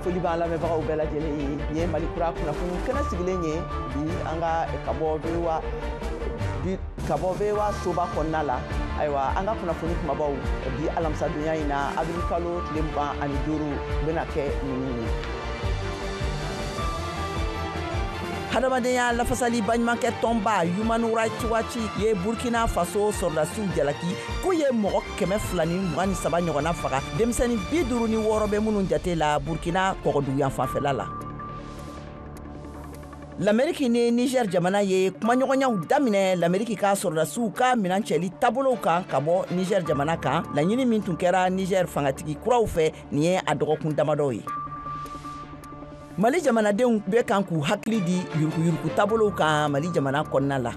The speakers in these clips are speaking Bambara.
foli b'an lamɛnbagaw bɛɛ lajɛlen ye nin ye Mali Kura kunnafoni kɛnɛ sigilen ye bi an ka ka bɔ VOA soba kɔnɔna la ayiwa an ka kunnafoni kumabaw bi alamisadonya in na avril kalo tile 25 bɛna kɛ ninnu ye. Hadamadenya lafasali baɲumankɛ tɔnba Human Rights Watch ye Burkina Faso sɔrɔdasiw jalaki k'u ye mɔgɔ 223 ɲɔgɔnna faga denmisɛnnin 56 bɛ minnu jate la Burkina kɔgɔduguyan fanfɛla la. L'Amérique ni Niger jamana ye kumaɲɔgɔnyaw daminɛ l'Amérique ka sɔrɔdasiw ka minɛn cɛli taabolow kan ka bɔ Niger jamana kan laɲini min tun kɛra Niger fangatigi kuraw fɛ nin ye a dɔgɔkun damadɔ ye. Mali jamanadenw bɛ kan k'u hakili di yuruguyurugu taabolow kan Mali jamana kɔnɔna la.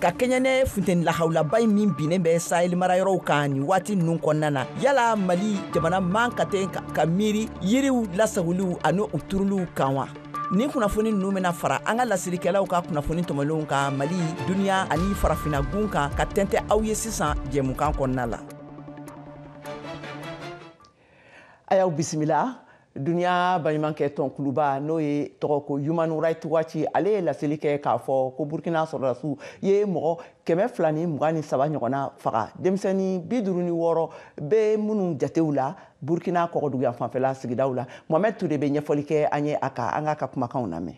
Ka kɛɲɛ funteni lahawlaba min binnen bɛ Sahel marayɔrɔw kan ni waati ninnu kɔnɔna na yala Mali jamana man ka ten ka miiri yiriw lasaguliw ani u turuliw kan wa? Ni kunnafoni ninnu bɛna fara an ka lasirikɛlaw ka kunnafoni tɔmɔlenw kan Mali duniya ani farafina gun kan ka tɛntɛ aw ye sisan jɛmukan kɔnɔna la. A y'aw bisimila. Duniya baɲumankɛ tɔnkuluba n'o ye tɔgɔ ko Human Rights Watch ale ye laseli kɛ k'a fɔ ko Burkina sɔrɔdasiw ye mɔgɔ 223 ɲɔgɔnna faga denmisɛnnin 56 bɛ minnu jatew la Burkina kɔgɔduguyan fanfɛla sigidaw la. Mohamed Touré bɛ ɲɛfɔli kɛ an ye a kan an ka kumakanw lamɛn.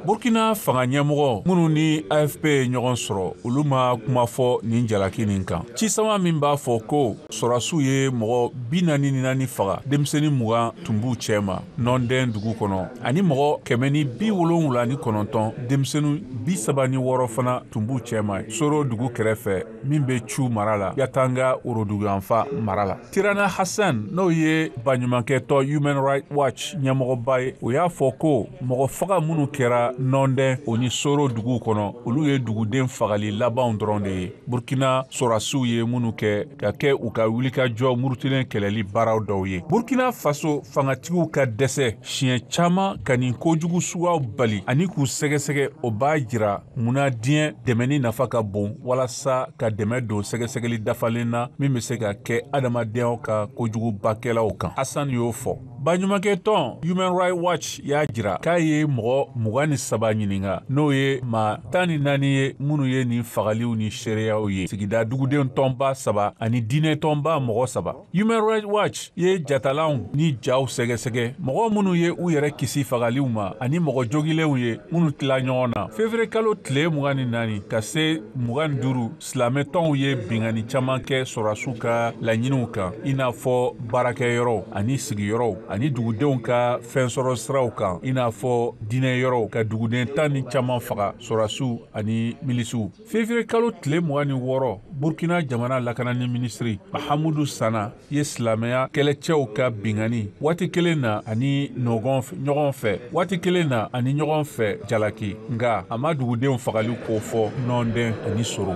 Burkina fanga ɲɛmɔgɔ minnu ni AFP ye ɲɔgɔn sɔrɔ olu ma kuma fɔ nin jalaki nin kan. Cisama min b'a fɔ ko sɔrɔdasiw ye mɔgɔ 44 faga denmisɛnnin 20 tun b'u cɛ ma nɔndɛn dugu kɔnɔ ani mɔgɔ 179 denmisɛnnin 36 fana tun b'u cɛ ma Soro dugu kɛrɛfɛ min bɛ Cu mara la Yatanga Woroduguyanfa mara la. Tirana Hassan n'o ye baɲumankɛtɔ Human Rights Watch ɲɛmɔgɔba ye o y'a fɔ ko mɔgɔ faga minnu kɛra nɔndɛn o ni Soro dugu kɔnɔ olu ye duguden fagali labanw dɔrɔn de ye. Burkina sɔrɔdasiw ye minnu kɛ ka kɛ u ka wulikajɔ murutilen kɛlɛli baaraw dɔw ye. Burkina Faso fangatigiw ka dɛsɛ siɲɛ caman ka nin kojugu suguyaw bali ani k'u sɛgɛsɛgɛ o b'a jira munna diɲɛ dɛmɛni nafa ka bon walasa ka dɛmɛ don sɛgɛsɛgɛli dafalen na min bɛ se ka kɛ adamadenyaw ka kojugubakɛlaw kan. Hassan y'o fɔ. Baɲumankɛ tɔn Human Rights Watch y'a jira k'a ye mɔgɔ 23 ɲininka n'o ye maa 14 ye minnu ye nin fagaliw ni seereyaw ye sigida dugudenw tɔnba 3 ani diinɛ tɔnba mɔgɔ 3. Human Rights Watch ye jatalanw ni jaw sɛgɛsɛgɛ mɔgɔ minnu ye u yɛrɛ kisi fagaliw ma ani mɔgɔ jogilenw ye minnu tila ɲɔgɔn na. Février kalo tile 24 ka se 25 silamɛ tɔnw ye bingani caman kɛ sɔrɔdasiw ka laɲiniw kan i n'a fɔ baarakɛyɔrɔw ani sigiyɔrɔw ani dugudenw ka fɛnsɔrɔ siraw kan i n'a fɔ diinɛ yɔrɔw ka duguden 10 ni caman faga sɔrɔdasiw ani milisiw. Février kalo tile 26 Burkina jamana lakanani ministri Mahamudu Sana ye silamɛya kɛlɛcɛw ka bingani waati kelen na ani ɲɔgɔn fɛ waati kelen na ani ɲɔgɔn fɛ jalaki nga a ma dugudenw fagali ko fɔ nɔndɛn ani Soro.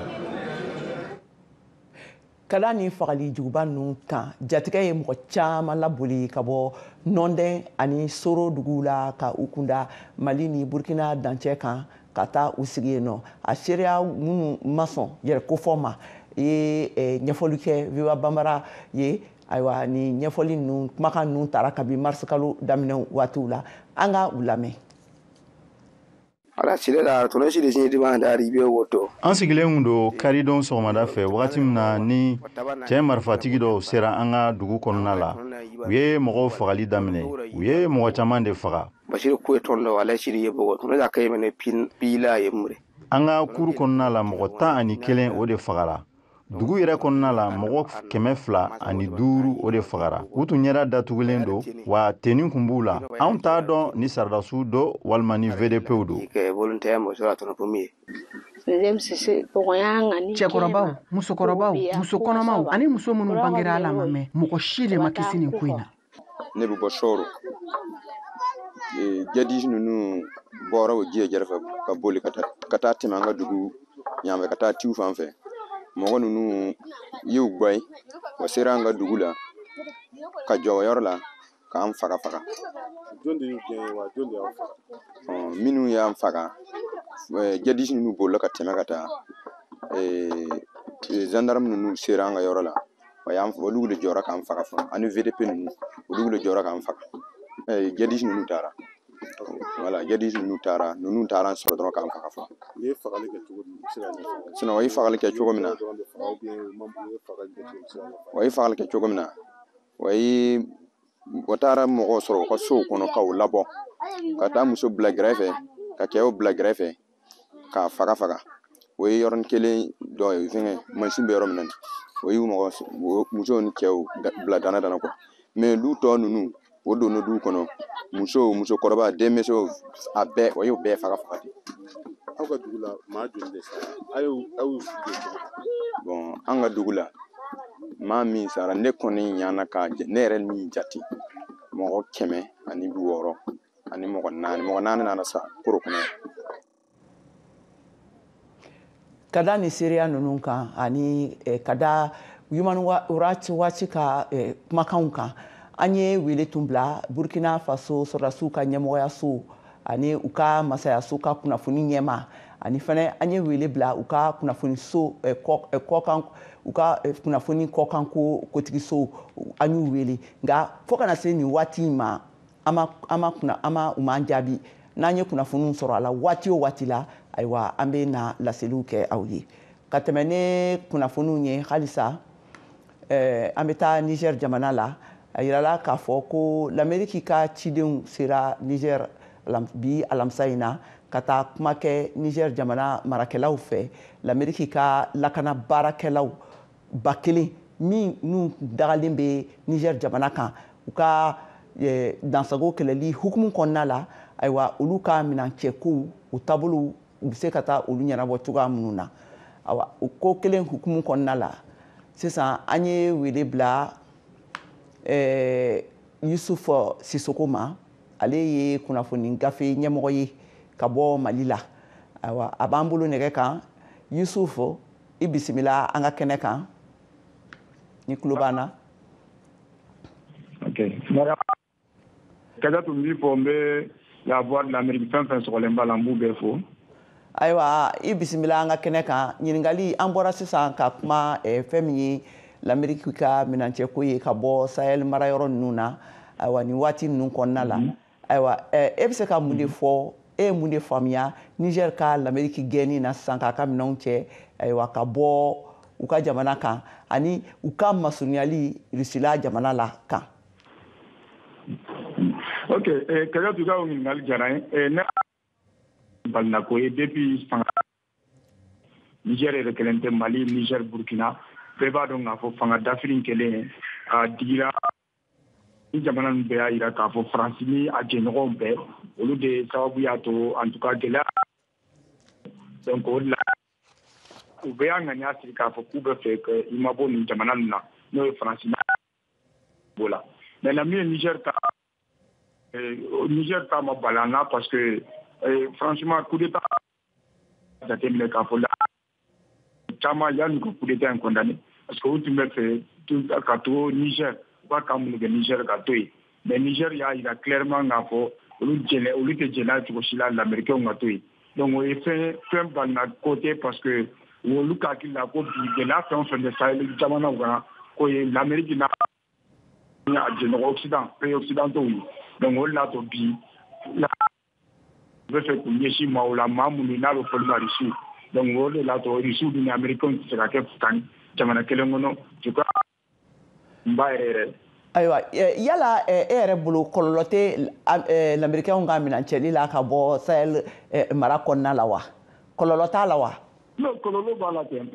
Kala ni fagali juguba ninnu kan jatigɛ ye mɔgɔ caman laboli ka bɔ nɔndɛn ani Soro dugu la ka u kunda Mali ni Burkina dancɛ kan ka taa u sigi yen nɔ. A seereya minnu ma sɔn yɛrɛ kofɔ ma ye ɲɛfɔli kɛ VOA Bambara ye ayiwa ni ɲɛfɔli ninnu kumakan ninnu taara kabi mars kalo daminɛ waatiw la an ka u lamɛn. An sigilen don karidon sɔgɔmada fɛ wagati min na ni cɛ marifatigi dɔw sera an ka dugu kɔnɔna la u ye mɔgɔw fagali daminɛ u ye mɔgɔ caman de faga. An ka kuru kɔnɔna la mɔgɔ 11 o de fagara. Dugu yɛrɛ kɔnɔna la mɔgɔ 205 o de fagara. U tun ɲɛda datugulen don wa tenni kun b'u la. Anw t'a dɔn ni sɔrɔdasiw don walima ni VDPw don. Cɛkɔrɔbaw, musokɔrɔbaw, musokɔnɔmaw ani muso minnu bangera a la ma mɛn mɔgɔ si de ma kisi nin ko in na. Ne bɛ bɔ Soro. Jadi ninnu bɔra o jiɲɛ jɛrɛfɛ ka boli ka taa tɛmɛ an ka dugu ɲaamɛ ka taa Tiu fan fɛ. Mɔgɔ ninnu y'u gɛn wa sera an ka dugu la ka jɔ o yɔrɔ la k'an faga. Minnu y'an faga jadi ninnu bolila ka tɛmɛ ka taa gendarme ninnu sera an ka yɔrɔ la olu le jɔra k'an faga fɔlɔ ani VDP ninnu olu le jɔra k'an faga jadis ninnu taara voilà jadis ninnu taara an sɔrɔ dɔrɔn k'an faga fɔlɔ sinon o ye fagali kɛ cogo min na o taara mɔgɔw sɔrɔ u ka sow kɔnɔ k'u labɔ ka taa muso bila gɛrɛfɛ ka cɛw bila gɛrɛfɛ k'a faga o ye yɔrɔnin kelen dɔ ye fɛngɛ mansin bɛ yɔrɔ min na o ye musow ni cɛw bila dana quoi mais lu tɔ ninnu o donna du kɔnɔ musokɔrɔba denmisɛnw a bɛɛ o y'o bɛɛ faga de. Aw ka dugu la maa joli de sara bon an ka dugu la maa min sara ne kɔni ɲana ka ne yɛrɛ min jate mɔgɔ 160 ani mɔgɔ 4 nana sa koro kɔnɔ. Ka da ni seereya ninnu kan ani ka da Human Rights Watch ka kumakanw kan an ye wele tun bila Burkina Faso sɔrɔdasiw ka ɲɛmɔgɔyaso ani u ka masayaso ka kunnafoni ɲɛma ani fana an ye wele bila u ka kunnafoniso kɔkan u ka kunnafoni kɔkanko kotigiso an y'u wele nka fo kana se nin waati in ma u m'an jaabi n'an ye kunnafoniw sɔrɔ a la waati o waati la ayiwa an bɛ na laseliw kɛ aw ye ka tɛmɛ ne kunnafoniw ye halisa an bɛ taa Niger jamana la a yirala k'a fɔ ko l'Amérique ka cidenw sera Niger bi alamisa in na ka taa kuma kɛ Niger jamana marakɛlaw fɛ l'Amérique ka lakana baarakɛlaw 1000 minnu dagalen bɛ Niger jamana kan u ka dansago kɛlɛli hukumu kɔnɔna la ayiwa olu ka minancɛkow u taabolow u bɛ se ka taa olu ɲɛnabɔ cogoya minnu na awa o ko kelen hukumu kɔnɔna la sisan an ye wele bila Yusuf Sisoko ma ale ye kunnafoni gafe ɲɛmɔgɔ ye ka bɔ Mali la ayiwa a b'an bolo nɛgɛ kan Yusuf i bisimila an ka kɛnɛ kan ni tulo b'an na. Ok. Kɛlɛ tun b'i fɔ n bɛ la voix de l'Amérique fɛn fɛn sɔgɔlen b'a la n b'u bɛɛ fo. Ayiwa i bisimila an ka kɛnɛ kan ɲininkali an bɔra sisan ka kuma fɛn min ye l'Amérique ka minancɛko ye ka bɔ Sahel marayɔrɔ ninnu na ayiwa nin waati ninnu kɔnɔna la ayiwa e bɛ se ka mun de fɔ e ye mun de faamuya Niger ka l'Amérique gɛnni na sisan k'a ka minɛnw cɛ ayiwa ka bɔ u ka jamana kan ani u ka masurunyali Rusila jamana la kan. Ok, kɛlɛ tun ka ɲininkali diyara n ye ne balina ko ye depuis fanga Niger yɛrɛ kelen tɛ Mali Niger Burkina bɛɛ b'a dɔn k'a fɔ fanga dafiri kelen a digira ni jamana ninnu bɛɛ y'a jira k'a fɔ Faransi ni a jɛɲɔgɔnw bɛɛ olu de sababu y'a to en tout cas gɛlɛya donc o de la u bɛɛ y'a ŋaniya sigi k'a fɔ k'u bɛ fɛ i ma bɔ nin jamana ninnu na n'o ye Faransi b'o la maintenant min ye Niger ta ma bali an na parce que franchement coup d'état jateminɛ k'a fɔ la caman yanni ka coup d'état in condamné parce que u tun bɛ fɛ ka to Niger u ka kan minnu kɛ Niger ka to yen mais Niger y'a jira clairement k'a fɔ olu tɛ jɛn'a cogo si la l'Américain ka to yen donc o ye fɛn balina côté parce que olu ka hakili la ko bi gɛlɛya fɛn o fɛn bɛ Sahel jamanaw kan k'o ye l'Amérique n'a a jɛɲɔgɔn Occident pays occidentaux ye donc o de l'a to bi u bɛ fɛ k'u ɲɛsin maaw la maa minnu n'a bɛ fɔli ma Russie donc o de l'a to Russie ni Américains tɛ se ka kɛ tan jamana kelen kɔnɔ je crois n b'a yɛrɛ. Ayiwa yala e yɛrɛ bolo kɔlɔlɔ tɛ l'Américain ka minancɛli la ka bɔ Sahel mara kɔnɔna la wa kɔlɔlɔ t'a la wa. non kɔlɔlɔ b'a la ten.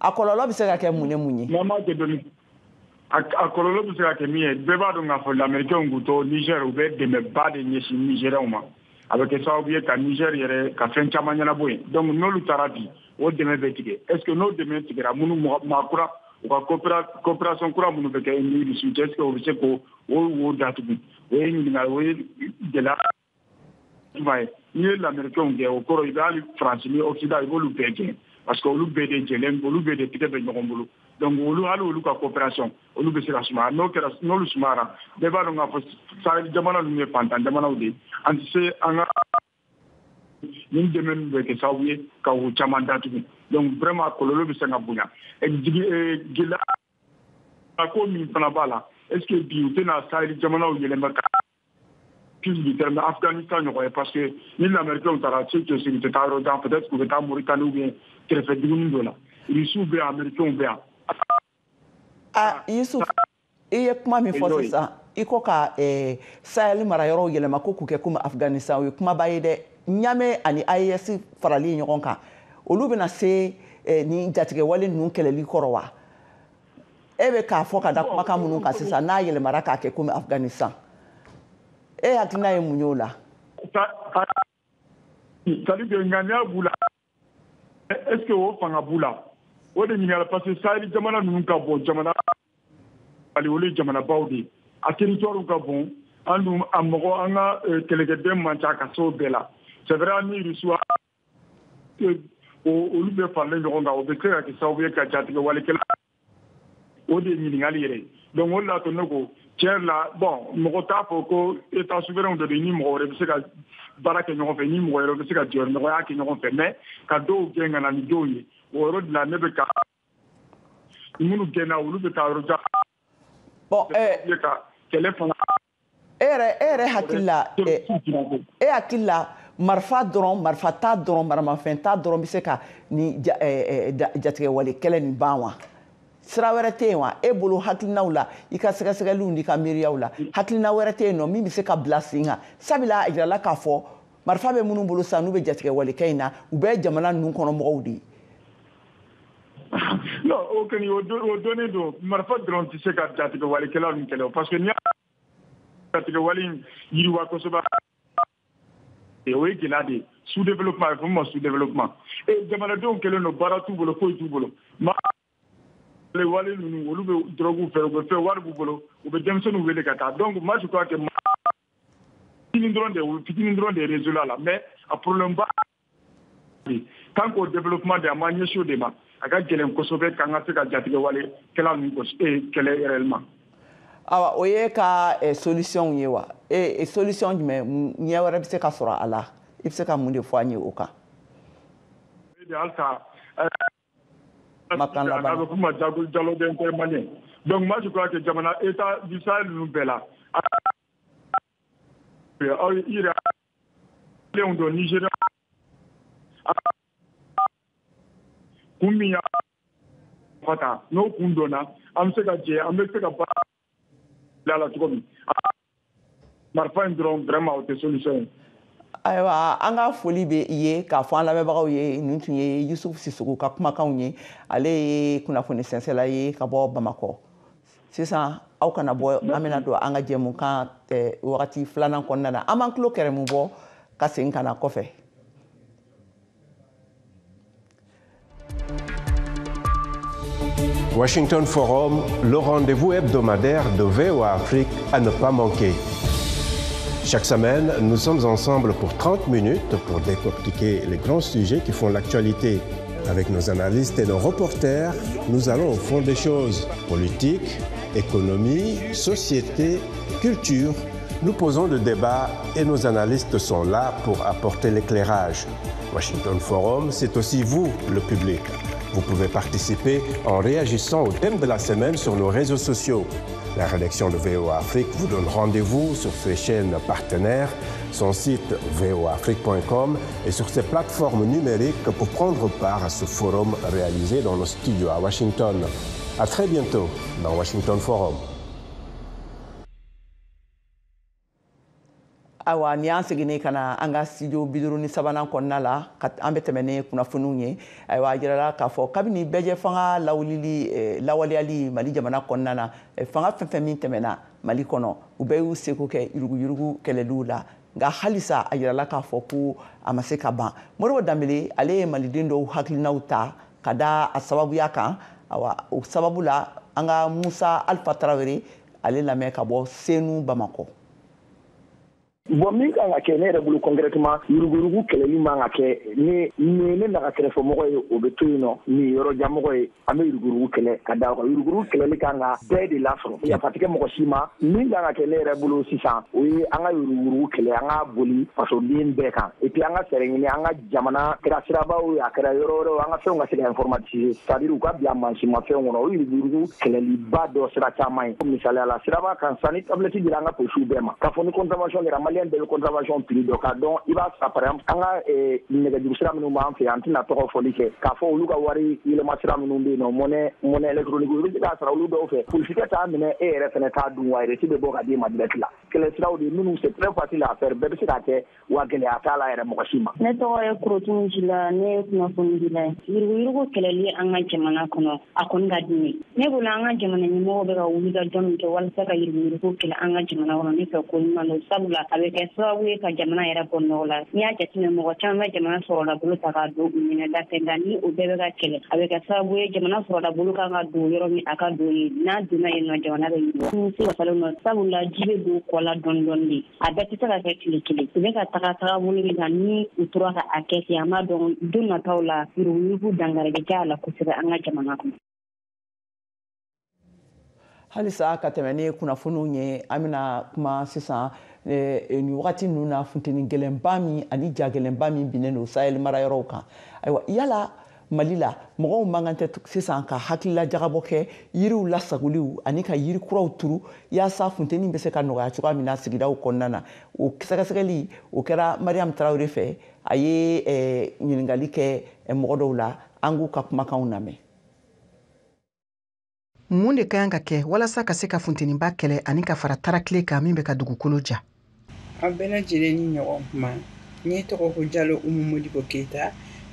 a kɔlɔlɔ bɛ se ka kɛ mun ni mun ye. n'an tɛ dɔɔni a kɔlɔlɔ bɛ se ka kɛ min ye bɛɛ b'a dɔn k'a fɔ l'Américain k'u to Niger u bɛ dɛmɛba de ɲɛsin Nigériens ma a bɛ kɛ sababu ye ka Niger yɛrɛ ka fɛn caman ɲɛnabɔ yen donc n'olu taara bi o dɛmɛ bɛ tigɛ est ce que n'o dɛmɛ tigɛra minnu maa kura u ka coopération kura minnu bɛ kɛ ni Russie est ce que o bɛ se k'o datugu o ye ɲininkali o ye gɛlɛya jumɛn ye n'i ye l'Américain kɛ o kɔrɔ i bɛ hali Faransi ni Occident i b'olu bɛɛ gɛn parce que olu bɛɛ de jɛlen olu bɛɛ de tigɛ bɛ ɲɔgɔn bolo donc hali olu ka coopération olu bɛ se ka sumaya n'olu sumayara bɛɛ b'a dɔn k'a fɔ Sahel jamana ninnu ye fantan jamanaw de ye an tɛ se an ka nin dɛmɛ ninnu bɛ kɛ sababu ye ka o caman datugu donc vraiment kɔlɔlɔ bɛ se ka bonya gɛlɛya ko min fana b'a la est ce que bi u tɛna sahel jamanaw yɛlɛma ka plus du terme Afghanistan ɲɔgɔn ye parce que ni l'américain taara ceux qui sécurité taa yɔrɔ jan peut-être k'u bɛ taa Mauritanie ou bien kɛrɛfɛ dugunin dɔ la Russiw bɛ yan américains bɛ yan. Yusuf i ye kuma min fɔ sisan i ko ka sahel marayɔrɔw yɛlɛma ko k'u kɛ comme Afghanistan o ye kumaba ye dɛ Ɲame ani IAS farali ɲɔgɔn kan olu bɛna se ni jatigɛwale ninnu kɛlɛli kɔrɔ wa e bɛ k'a fɔ ka da kumakan minnu kan sisan n'a yɛlɛmara k'a kɛ comme Afghanistan e hakilina ye mun y'o la c'est-à-dire que ŋaniya b'u la est ce que o fanga b'u la o de ɲininkala parce que sahel jamana ninnu ka bon jamana olu ye jamanabaw de ye a territoire ka bon an dun a mɔgɔ an ka kɛlɛkɛden man ca ka se o bɛɛ la c'est vrai ni Russiw olu bɛ faralen ɲɔgɔn kan o bɛ se ka kɛ sababu ye ka jatigɛwalekɛla o de ye ɲininkali yɛrɛ donc o de la to ne ko tiɲɛ la bon mɔgɔ t'a fɔ ko état souverain dɔ de ni mɔgɔ wɛrɛ bɛ se ka baara kɛ ɲɔgɔn fɛ ni mɔgɔ wɛrɛ bɛ se ka jɔyɔrɔɲɔgɔnya kɛ ɲɔgɔn fɛ mais ka dɔw gɛn ka na ni dɔw ye o yɔrɔ de la ne bɛ ka minnu gɛnna olu bɛ taa yɔrɔ jan bon ka kɛlɛ fanga e yɛrɛ hakili la marifa dɔrɔn marifa t'a dɔrɔn maramafɛn t'a dɔrɔn bɛ se ka ni jatigɛwale kɛlɛ nin ban wa sira wɛrɛ tɛ yen wa e bolo hakilinaw la i ka sɛgɛsɛgɛliw n'i ka miiriyaw la hakilina wɛrɛ tɛ yen nɔ min bɛ se ka bila sen kan sabula a jirala k'a fɔ marifa bɛ minnu bolo sisan n'u bɛ jatigɛwale kɛ in na u bɛɛ ye jamana ninnu kɔnɔ mɔgɔw de ye. non o kɔni o donnen don marifa dɔrɔn tɛ se ka jatigɛwalekɛlaw ni kɛlɛ parce que n'i y'a jatigɛwale in yiriwa kosɛbɛ o ye gɛlɛya de ye sous développement a bɛ fɔ min ma sous développement jamanadenw kɛlen don baara t'u bolo foyi t'u bolo wale ninnu olu bɛ drogue fɛ u bɛ fɛn wari b'u bolo u bɛ denmisɛnninw wele ka taa donc moi je crois que fitinin dɔrɔn de résout la mais a problème ba tant qu'au développement de a ma ɲɛsin o de ma a ka gɛlɛn kosɛbɛ k'an ka se ka jatigɛwale kɛla ninnu kɛlɛ réellement. awa o ye ka solution ye wa solution jumɛn ɲɛ wɛrɛ bɛ se ka sɔrɔ a la i bɛ se ka mun de fɔ an ye o kan. halisa dialogue intermalien donc moi je crois que jamana état du Sahel ninnu bɛɛ la aw yɛrɛ don Nigéria kun min y'a fata n'o kun donna an bɛ se ka jɛ an bɛ se ka baara bila la cogo min marifa in dɔrɔn vraiment o tɛ solution ye. ayiwa an ka foli bɛ i ye k'a fɔ an lamɛnbagaw ye nin tun ye Yusuf Sisoko ka kumakanw ye ale ye kunnafoni sɛnsɛnla ye ka bɔ Bamakɔ sisan aw kana bɔ an bɛna don an ka jɛmukan wagati filanan kɔnɔna na an b'an tulo kɛrɛmu bɔ ka segin ka na kɔfɛ. Washington Forum, le rendez-vous hebdomadaire de VOA Afrique à ne pas manquer. Chaque semaine, nous sommes ensemble pour 30 minutes pour décortiquer les grands sujets qui font l'actualité. Avec nos analystes et nos reporters, nous allons au fond des choses. Politique, économie, société, culture. Nous posons le débat et nos analystes sont là pour apporter l'éclairage. Washington Forum, c'est aussi vous, le public. Vous pouvez participer en réagissant au thème de la semaine sur nos réseaux sociaux. La rédaction de VOA Afrique vous donne rendez-vous sur ses chaînes partenaires, son site voaafrique.com et sur ses plateformes numériques pour prendre part à ce forum réalisé dans nos studios à Washington. À très bientôt dans Washington Forum. awa ni an seginne kana an ka studio 53 kɔnɔna la an bɛ tɛmɛ ni kunnafoniw ye ayiwa a jirala k'a fɔ kabini bɛɛjɛ fanga lawaleyali Mali jamana kɔnɔna na fanga fɛn fɛn min tɛmɛna Mali kɔnɔ u bɛɛ y'u seko kɛ yuruguyurugu kɛlɛliw la nka halisa a jirala k'a fɔ ko a ma se ka ban Modibo Danbele ale ye maliden dɔw hakilinaw ta ka da a sababuya kan awa o sababu la an ka Musa Alpha Traoré ale lamɛn ka bɔ Senu Bamakɔ. bon min kan ka kɛ ne yɛrɛ bolo concrètement yurugurugu kɛlɛli man ka kɛ ne naga kɛrɛfɛ mɔgɔ ye o bɛ to yen nɔ ni yɔrɔ jan mɔgɔ ye an bɛ yurugurugu kɛlɛ ka da kan yurugurugu kɛlɛli kan ka bɛɛ de lasɔrɔ yafatigɛ mɔgɔ si ma min kan ka kɛ ne yɛrɛ bolo sisan o ye an ka yurugurugu kɛlɛ an ka boli fasoden bɛɛ kan et puis an ka fɛɛrɛ ɲini an ka jamana kɛra sirabaw ye a kɛra yɔrɔ wɛrɛw an ka fɛnw ka se ka informatiser c'est-à-dire u ka bila mansimafɛnw kɔnɔ o yurugurugu kɛlɛliba dɔ sira caman ye misaliya la siraba kan sa ni tablette dira an ka polisiw bɛɛ ma k'a fɔ ni contravention kɛra maliyɛn bɛɛ bɛ contravention prix dɔ ka dɔn i b'a sa par exemple an ka nɛgɛjuru sira minnu b'an fɛ yan an tɛna tɔgɔ fɔli kɛ k'a fɔ olu ka wari yɛlɛma sira minnu bɛ yen nɔ monnaie électronique u bɛ se k'a sara olu dɔw fɛ polisikɛ t'a minɛ e yɛrɛ fana t'a dun wa yɛrɛ bɛ bɔ ka d'i ma direct la kɛlɛ siraw de minnu c'est très facile à faire bɛɛ bɛ se k'a kɛ wa gɛlɛya t'a la yɛrɛ mɔgɔ si ma. Ne tɔgɔ ye Kurotun Jila ne ye kunnafoni dila ye yurugurugu kɛlɛli an ka jamana kɔnɔ a kɔni ka di ne ne bolo an ka jamana ɲɛmɔgɔ bɛ ka wuli ka jɔn min kɛ walasa ka yurugurugu kɛlɛ an ka jamana kɔnɔ ne fɛ ko ɲuman don sabula a bɛ kɛ sababu ye ka jamana yɛrɛ bɔ nɔgɔ la n'i y'a jateminɛ mɔgɔ caman bɛ jamana sɔrɔla bolo ta k'a don u ɲɛnɛ da fɛ nka ni o bɛɛ bɛ ka kɛlɛ a bɛ kɛ sababu ye jamana sɔrɔla bolo kan ka don yɔrɔ min a ka don ye n'a donna yen nɔ jamana bɛ yiriwa n'u se wasalen nɔ sabula ji bɛ don kɔ la dɔɔni dɔɔni de a bɛɛ tɛ se ka kɛ tile kelen u bɛ ka taga bolo min kan ni u tora ka a kɛ ten an b'a dɔn don nataw la yurugurugu dankari bɛ kɛ a la kosɛbɛ an ka jamana kɔnɔ. halisa ka tɛmɛ ni kunnafoniw ye an bɛna kuma sisan ni wagati ninnu na funteni gɛlɛnba min ani ja gɛlɛnba min binnen don Sahel mara yɔrɔw kan ayiwa yala Mali la mɔgɔw man kan tɛ sisan ka hakilila jagabɔ kɛ yiriw lasagoliw ani ka yiri kuraw turu yaasa funteni bɛ se ka nɔgɔya cogoya min na sigidaw kɔnɔna na o sɛgɛsɛgɛli o kɛra Mariam Tarawele fɛ a ye ɲininkali kɛ mɔgɔ dɔw la an k'u ka kumakanw lamɛn. mun de ka kan ka kɛ walasa ka se ka funteniba kɛlɛ ani ka fara tarakile kan min bɛ ka dugukolo ja a bɛɛ lajɛlen ni ɲɔgɔn kuma ne tɔgɔ ko Jalo Umu Modibo Keita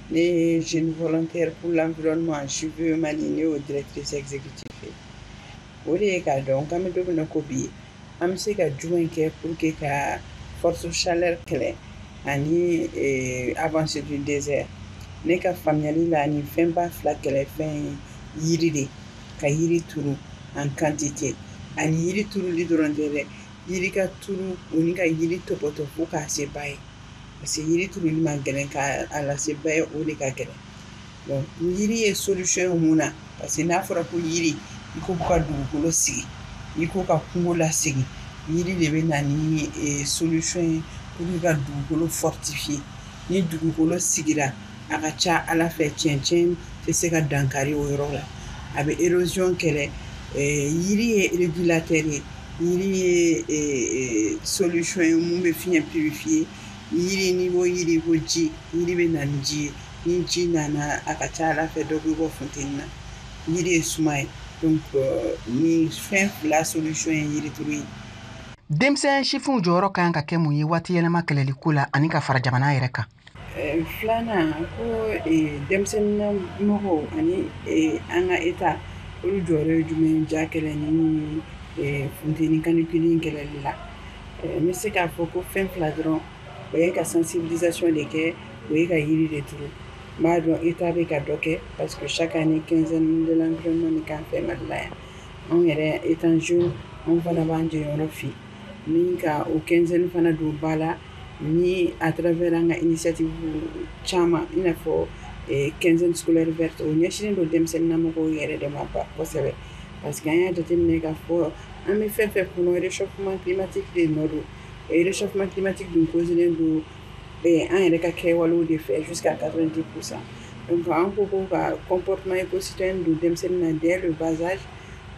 ne ye jeune volontaire pour l'environnement JVE Mali ne y'o directrice exécutive o de ye k'a dɔn k'an bɛ don min na ko bi an bɛ se ka jumɛn kɛ pour que ka force chaleur kɛlɛ ani avancée du désert ne ka faamuyali la ni fɛnba fila kɛlɛ fɛn yiri de ka yiri turu en quantité ani yiri turuli dɔrɔn tɛ dɛ yiri ka turu o ni ka yiri tɔpɔtɔ fo k'a se ba ye parce que yiri turuli man gɛlɛn k'a lase ba ye o de ka gɛlɛn donc yiri ye solution ye mun na parce que n'a fɔra ko yiri i ko ka dugukolo sigi i ko ka kungo lasegi yiri de bɛ na ni solution ye pour ka dugukolo fortifier ni dugukolo sigira a ka ca Ala fɛ cɛncɛn tɛ se ka dankari o yɔrɔ la a bɛ érosion kɛlɛ yiri ye régulateur ye yiri ye solution ye mun bɛ fiɲɛ purifier yiri ni ko yiri ko ji yiri bɛ na ni ji ye ni ji nana a ka ca Ala fɛ dɔ bɛ bɔ funteni na yiri ye suma ye donc ni fɛn fila solution ye yiri turu ye. denmisɛn sifinw jɔyɔrɔ ka kan ka kɛ mun ye waati yɛlɛma kɛlɛli ko la ani ka fara jamana yɛrɛ kan. Filanan ko denmisɛnnin mɔgɔw ani an ka État olu jɔyɔrɔ ye jumɛn ja kɛlɛ ni funteni canicule kɛlɛli la n bɛ se k'a fɔ ko fɛn fila dɔrɔn o ye ka sensibilisation de kɛ o ye ka yiri de turu n b'a dɔn État bɛ ka dɔ kɛ parce que chaque année quinzaine de l'environnement ni k'an fɛ Mali la yan anw yɛrɛ étant jeune anw fana b'an jɔyɔrɔ fi ni ka o quinzaine fana don ba la ni à travers an ka initiative caman i n'a fɔ quinzaine scolaire verte o ɲɛsinnen don denmisɛnninlamɔgɔw yɛrɛ de ma kosɛbɛ parce que an y'a jateminɛ k'a fɔ an bɛ fɛn fɛn kɔnɔ réchauffement climatique de nɔ don réchauffement climatique dun causelen don an yɛrɛ ka kɛwalew de fɛ jusqu'à 90%. donc an ko ko ka comportement éco-citoyen don denmisɛnnin na dès le bas âge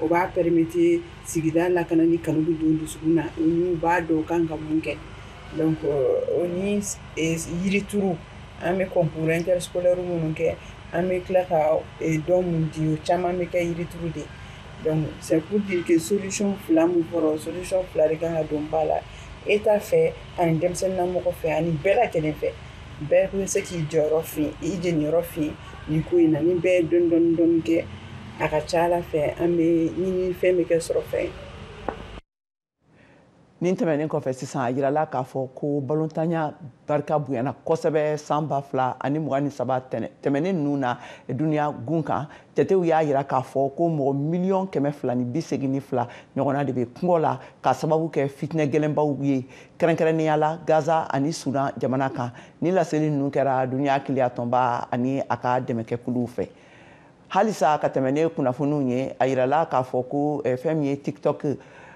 o b'a permettre sigida lakanani kanu bɛ don dusukun na o n'u b'a dɔn kan ka mun kɛ donc o ni yiri turu an bɛ concours interscolaire minnu kɛ an bɛ tila ka dɔn mun di o caman bɛ kɛ yiri turu de donc c'est pour dire que solution fila mun fɔra solution fila de kan ka don ba la État fɛ ani denmisɛnninlamɔgɔ fɛ ani bɛɛ lajɛlen fɛ bɛɛ bɛ se k'i jɔyɔrɔ fin i jeniyɔrɔ fin nin ko in na ni bɛɛ ye dɔɔni dɔɔni kɛ a ka ca Ala fɛ an bɛ ɲini fɛn bɛ kɛ sɔrɔ fɛn. nin tɛmɛnen kɔfɛ sisan a yirala k'a fɔ ko balontanɲa barika bonyana kosɛbɛ san 2023 tɛmɛnen ninnu na duniya gun kan jatew y'a yira k'a fɔ ko mɔgɔ miliyɔn 282 ɲɔgɔnna de bɛ kungo la ka sababu kɛ fitinɛ gɛlɛnbaw ye kɛrɛnkɛrɛnnenya la Gaza ani Sudan jamana kan ni laseli ninnu kɛra duniya kiliya tɔnba ani a ka dɛmɛkɛkuluw fɛ halisa ka tɛmɛ ne kunnafoniw ye a yirala k'a fɔ ko fɛn min ye TikTok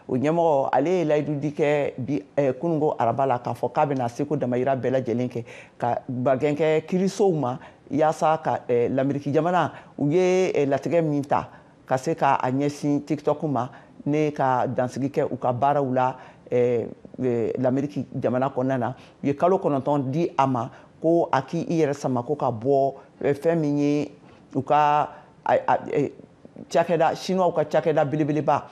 o ɲɛmɔgɔ ale ye layidudi kɛ bi kunungo araba la k'a fɔ k'a bɛna seko damayira bɛɛ lajɛlen kɛ ka bagɛn kɛ kirisow ma yaasa ka lamɛriki jamana u ye latigɛ min ta ka se ka a ɲɛsin TikTok ma ne ka dansigi kɛ u ka baaraw la lamɛriki jamana kɔnɔna na u ye kalo 9 di a ma ko a k'i yɛrɛ sama ko ka bɔ fɛn min ye u ka cakɛda chinois ka cakɛda belebeleba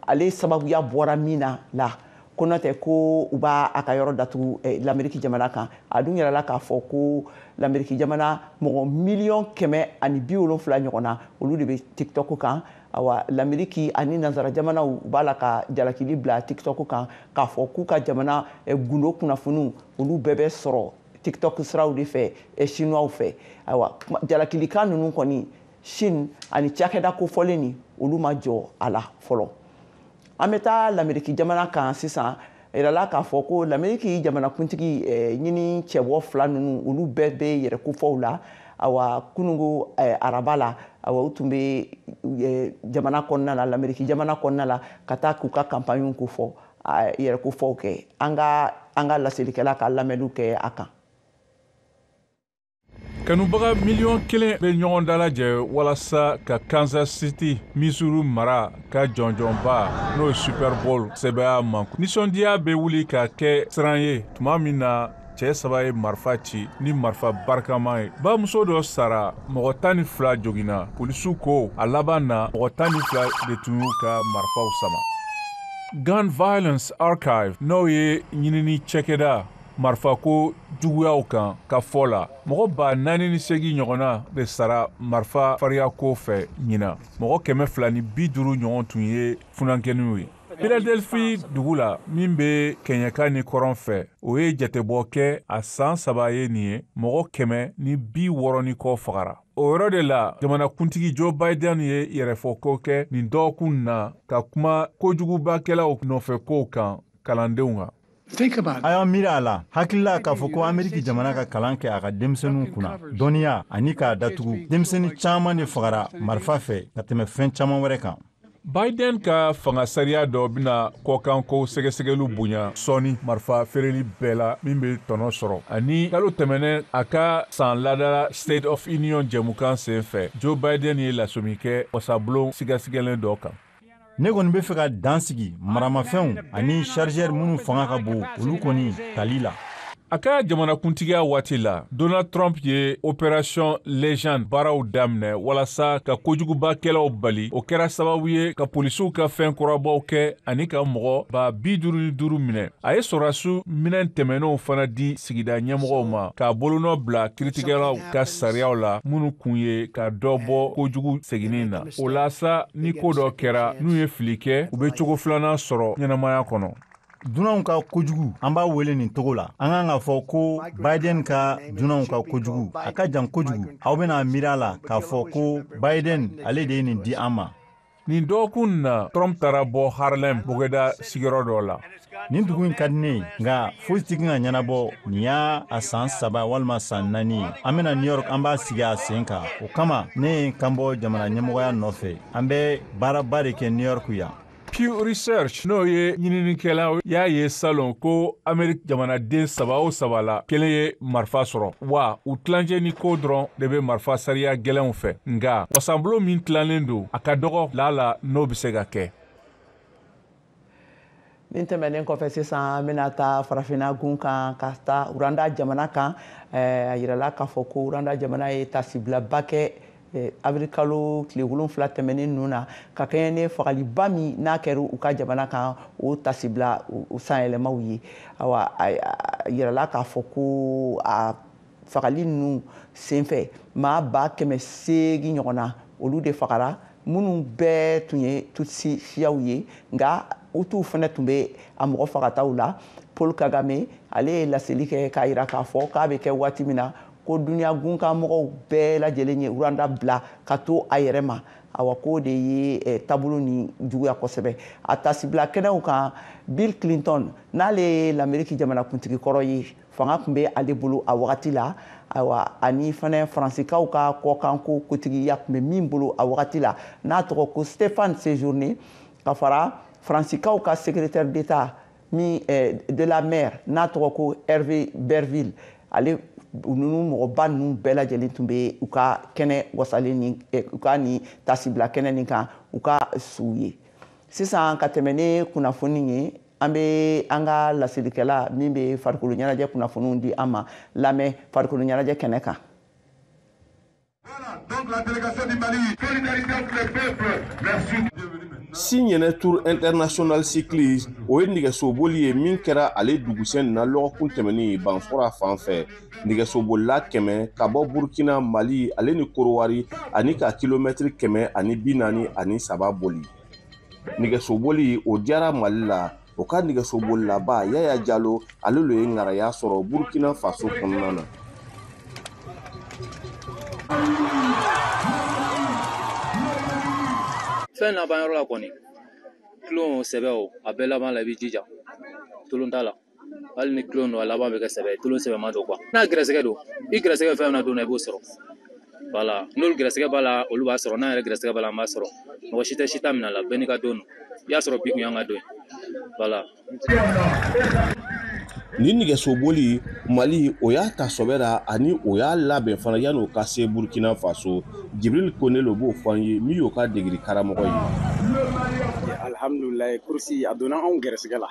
ale sababuya bɔra min na la ko n'o tɛ ko u b'a a ka yɔrɔ datugu lamɛriki jamana kan a dun yɛrɛla k'a fɔ ko lamɛriki jamana mɔgɔ miliyɔn 170 ɲɔgɔn na olu de bɛ TikTok kan awa lamɛriki ani nanzara jamanaw u b'a la ka jalakili bila TikTok kan k'a fɔ k'u ka jamana gundo kunnafoniw olu bɛɛ bɛ sɔrɔ TikTok siraw de fɛ chinois fɛ awa jalakilikan ninnu kɔni Chine ani cakɛda kofɔlen ni olu ma jɔ a la fɔlɔ an bɛ taa lamɛriki jamana kan sisan yirala k'a fɔ ko lamɛriki jamanakuntigi ɲini cɛbɔ 2 ninnu olu bɛɛ bɛ yɛrɛkofɔw la awa kunungo araba la awa u tun bɛ jamana kɔnɔna la lamɛriki jamana kɔnɔna la ka taa k'u ka campagne kofɔ yɛrɛkofɔw kɛ an ka laselikɛla ka lamɛnniw kɛ a kan. Kanubaga miliyɔn 1 bɛ ɲɔgɔn dalajɛ walasa ka Kansas City Missouri mara ka jɔnjɔnba n'o ye Super Bowl sɛbɛya man. Nisɔndiya bɛ wuli ka kɛ siran ye tuma min na cɛ 3 ye marifa ci ni marifa barikama ye. Bamuso dɔ sara mɔgɔ 12 joginna. Polisiw ko a laban na mɔgɔ 12 de tun y'u ka marifaw sama. Gun Violence Archive n'o ye ɲinini cɛkɛda marifa ko juguyaw kan ka fɔ la mɔgɔ 408 ɲɔgɔnna de sara marifa fariya ko fɛ ɲina mɔgɔ 250 ɲɔgɔn tun ye funankɛniw ye. Philadelphia dugu la min bɛ kɛɲɛka ni kɔrɔn fɛ o ye jatebɔ kɛ a san 3 ye nin ye mɔgɔ 160 ni kɔ fagara. O yɔrɔ de la jamanakuntigi Joe Biden ye yɛrɛfɔko kɛ nin dɔgɔkun na ka kuma kojugubakɛlaw nɔfɛ kow kan kalandenw kan. A y'an miiri a la hakilila k'a fɔ ko Ameriki jamana ka kalan kɛ a ka denmisɛnninw kunna dɔnniya ani k'a datugu denmisɛnnin caman de fagara marifa fɛ ka tɛmɛ fɛn caman wɛrɛ kan. Biden ka fanga sariya dɔ bɛna kɔkanko sɛgɛsɛgɛlu bonya sɔɔni marifa feereli bɛɛ la min bɛ tɔnɔ sɔrɔ ani kalo tɛmɛnen a ka san ladala State of Union jɛmukan sen fɛ Joe Biden ye lasɔmi kɛ wasabulon sigasigɛlen dɔ kan. Ne kɔni bɛ fɛ ka dan sigi maramafɛnw ani chargeur minnu fanga ka bon olu kɔni tali la. A ka jamanakuntigiya waati la Donald Trump ye Operation Legend baaraw daminɛ walasa ka kojugubakɛlaw bali o kɛra sababu ye ka polisiw ka fɛn kɔrɔbaw kɛ ani ka mɔgɔ 55 minɛ. A ye sɔrɔdasiw minɛn tɛmɛnenw fana di sigida ɲɛmɔgɔw ma k'a bolonɔ bila kiiritigɛlaw ka sariyaw la minnu kun ye ka dɔ bɔ kojugu seginnin na. O la sa ni ko dɔ kɛra n'u ye fili kɛ u bɛ cogo filanan sɔrɔ ɲɛnamaya kɔnɔ. Dunanw ka kojugu an b'a wele nin togo la an kan ka fɔ ko Biden ka dunanw ka kojugu a ka jan kojugu aw bɛna miiri a la k'a fɔ ko Biden ale de ye nin di an ma. Nin dɔgɔkun na Trump taara bɔ Harlem bɔgɛda sigiyɔrɔ dɔ la. Nin dugu in ka di ne ye nka foyi tɛ ka ɲɛnabɔ nin y'a san 3 walima san 4 ye an bɛna New York an b'a sigi a sen kan o kama ne ye n kan bɔ jamana ɲɛmɔgɔya nɔfɛ an bɛ baaraba de kɛ New York yan. Pew Research n'o ye ɲininikɛlaw y'a ye salon ko Ameriki jamanaden 3 o 3 la kelen ye marifa sɔrɔ wa u tilancɛ ni ko dɔrɔn de bɛ marifa sariya gɛlɛnw fɛ nka wasabulon min tilannen don a ka dɔgɔ la n'o bɛ se ka kɛ. Nin tɛmɛnen kɔfɛ sisan an bɛna taa farafinna gun kan ka taa Uranda jamana kan a yirala k'a fɔ ko Uranda jamana ye tasibilaba kɛ avril kalo tile 7 tɛmɛnen ninnu na ka kɛɲɛ ni fagaliba min n'a kɛra u ka jamana kan o tasibila o sanyɛlɛmaw ye awa a yirala k'a fɔ ko a fagali ninnu senfɛ maa 800 ɲɔgɔnna olu de fagara minnu bɛɛ tun ye tutsi siyaw ye nka utu fana tun bɛ a mɔgɔ fagataw la. Paul Kagame ale ye laseli kɛ k'a jira k'a fɔ k'a bɛ kɛ waati min na ko duniyagunkan mɔgɔw bɛɛ lajɛlen ye Rwanda bila ka to a yɛrɛ ma. Awa ko de ye taabolo ni juguya kosɛbɛ. A tasibila kɛnɛw kan Bill Clinton n'ale ye l'Amérique jamanakuntigi kɔrɔ ye fanga tun bɛ ale bolo a wagati la. Awa ani fana Faransikaw ka kɔkanko kotigiya tun bɛ min bolo a wagati la n'a tɔgɔ ko Stéphane Séjourné ka fara Faransikaw ka secrétaire d'État de la mer n'a tɔgɔ ko Hervé Berville. Ale ninnu mɔgɔba ninnu bɛɛ lajɛlen tun bɛ u ka kɛnɛ wasalen ni u ka ni tasibila kɛnɛ nin kan u ka suw ye. Sisan ka tɛmɛ ni kunnafoni ye an bɛ an ka laselikɛla min bɛ farikolo ɲɛnajɛ kunnafoniw di an ma lamɛn farikolo ɲɛnajɛ kɛnɛ kan. Donc la délégation du Mali, solidarité avec le peuple, merci. Signene Tour International Cycliste o ye nɛgɛsoboli ye min kɛra ale dugusɛn na lɔgɔkun tɛmɛni Banfora fan fɛ. Nɛgɛsobolila 100 ka bɔ Burkina, Mali ale ni Korowari ani ka kilomɛtiri 443 boli. Nɛgɛsoboli o diyara Mali la. O ka nɛgɛsobolilaba Yaya Diallo ale lo ye ŋaraya sɔrɔ Burkina Faso kɔnɔna na. Fɛn laban yɔrɔ la kɔni kilon sɛbɛ o a bɛɛ laban la i b'i jija tolon t'a la hali ni kilon don a laban bɛ kɛ sɛbɛ tolon sɛbɛ ma don n'a gɛrɛsɛgɛ don i gɛrɛsɛgɛ fɛn na don na i b'o sɔrɔ voilà n'olu gɛrɛsɛgɛ b'a la olu b'a sɔrɔ n'an yɛrɛ gɛrɛsɛgɛ b'a la an b'a sɔrɔ mɔgɔ si tɛ si ta minɛ la bɛɛ n'i ka don i y'a sɔrɔ bi kun y'an ka don ye voilà. Ni nɛgɛsoboli Mali o y'a ta sɔbɛra ani o y'a labɛn fana yan'o ka se Burkina Faso. Jibril Kone lo b'o fɔ an ye min y'o ka degeli karamɔgɔ ye. Alhamdulilayi kurusi a donna anw gɛrɛsɛgɛ la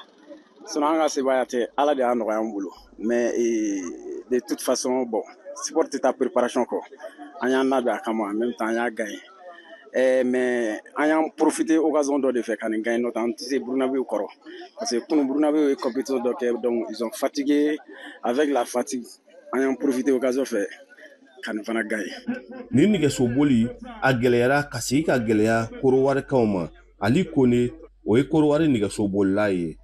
sinon an ka sebaaya tɛ Ala de y'a nɔgɔya an bolo mais de toute façon bon sport tɛ taa préparation kɔ an y'an labɛn a kama en même temps an y'a gagné. Mais an y'an profité occasion dɔ de fɛ ka nin gagné n'o tɛ an tɛ se Burunabéw kɔrɔ parce que kunu Burunabéw ye compétition dɔ kɛ donc ils ont fatigué avec la fatigue an y'an profité occasion fɛ ka nin fana gagné. Ni nɛgɛsoboli a gɛlɛyara ka sigi ka gɛlɛya Korowarikaw ma. Ali Kone o ye Korowari nɛgɛsobolila ye.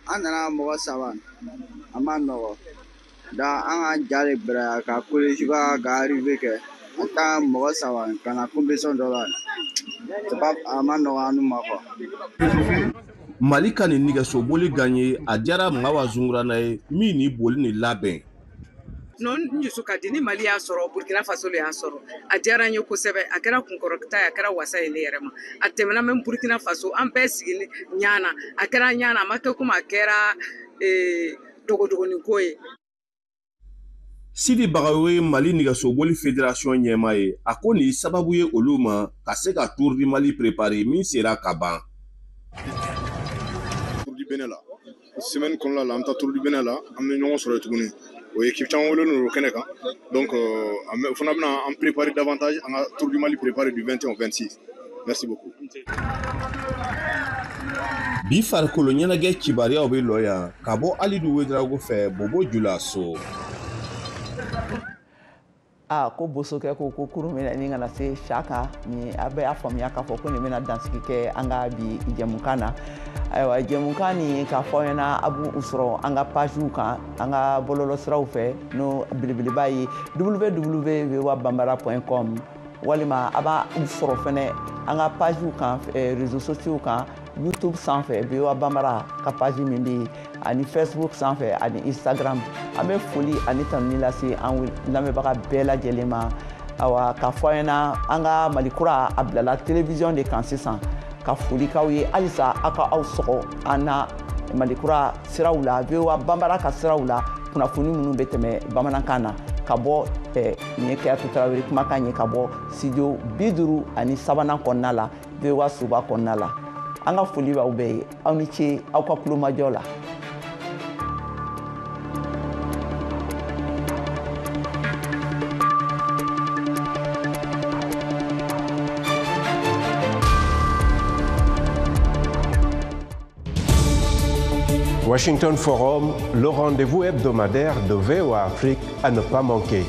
An nana mɔgɔ 3 a ma nɔgɔ da an ka ja de bɛrɛ ka collège ka arrivé kɛ an ka mɔgɔ 3 ka na compétition dɔ la a ma nɔgɔ an ma quoi. Mali ka nin nɛgɛsoboli gagné a diyara Mawa Zungurana ye min ni boli ni labɛn. Non njusu ka di ni Mali y'a sɔrɔ Burkina Faso le y'a sɔrɔ a diyara n ye kosɛbɛ a kɛra kunkɔrɔta ye a kɛra wasa ye ne yɛrɛ ma a tɛmɛna même Burkina Faso an bɛɛ sigi ɲana a kɛra ɲana a ma kɛ komi a kɛra dogodogoni ko ye. Sidi Bagayogo ye Mali nɛgɛsoboli fédération ɲɛma ye a ko nin sababu ye olu ma ka se ka Tour du Mali préparer min sera ka ban. Tour du Bénin la semaine kɔnɔna la an bɛ taa Tour du Bénin la an bɛ ɲɔgɔn sɔrɔ tuguni. O équipe caman wele n'o kɛnɛ kan donc o fana bɛna an préparer davantage an ka Tour du Mali préparer du 21 au 26. Merci beaucoup. Bi farikolo ɲɛnajɛ kibaruyaw bɛ lɔ yan ka bɔ Alidu Ouedraogo fɛ Bobo Julaso. Ko bosokɛ ko kurun bɛna ni kana se Saka ni a bɛ y'a faamuya k'a fɔ ko nin bɛna dansigi kɛ an ka bi jɛmukan na. Ayiwa jɛmukan nin k'a fɔ aw ɲɛna a b'u sɔrɔ an ka pagew kan an ka bɔlɔlɔsiraw fɛ n'o belebeleba ye www.bambara.com walima a b'a sɔrɔ fɛnɛ an ka pagew kan réseaux sociaux kan YouTube sanfɛ VOA Bambara ka page min bɛ yen ani Facebook sanfɛ ani Instagram an bɛ foli ani tanuni lase an lamɛnbaga bɛɛ lajɛlen ma. Awa k'a fɔ aw ɲɛna an ka Malikura a bilala télévision de kan sisan ka foli k'aw ye halisa aw ka aw sɔgɔ an na Malikura siraw la VOA Bambara ka siraw la kunnafoni minnu bɛ tɛmɛ bamanankan na ka bɔ nin ye Keyatu Tarawele kumakan ye ka bɔ studio 53 kɔnɔna la VOA Soba kɔnɔna la. An ka foli b'aw bɛɛ ye aw ni ce aw ka kulomajɔ la. Washington Forum, le rendez-vous hebdomadaire de VOA Afrique à ne pas manquer.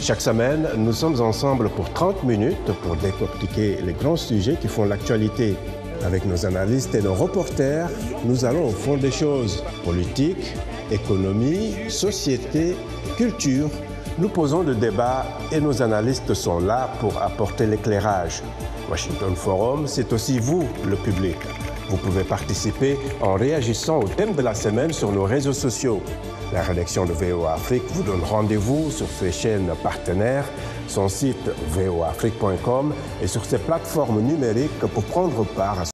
Chaque semaine, nous sommes ensemble pour 30 minutes pour décortiquer les grands sujets qui font l'actualité. Avec nos analystes et nos reporters, nous allons au fond des choses. Politique, économie, société, culture. Nous posons le débat et nos analystes sont là pour apporter l'éclairage. Washington Forum, c'est aussi vous, le public. Vous pouvez participer en réagissant au thème de la semaine sur nos réseaux sociaux. La rédaction de VOA Afrique vous donne rendez-vous sur ses chaînes partenaires, son site voaafrique.com et sur ses plateformes numériques pour prendre part à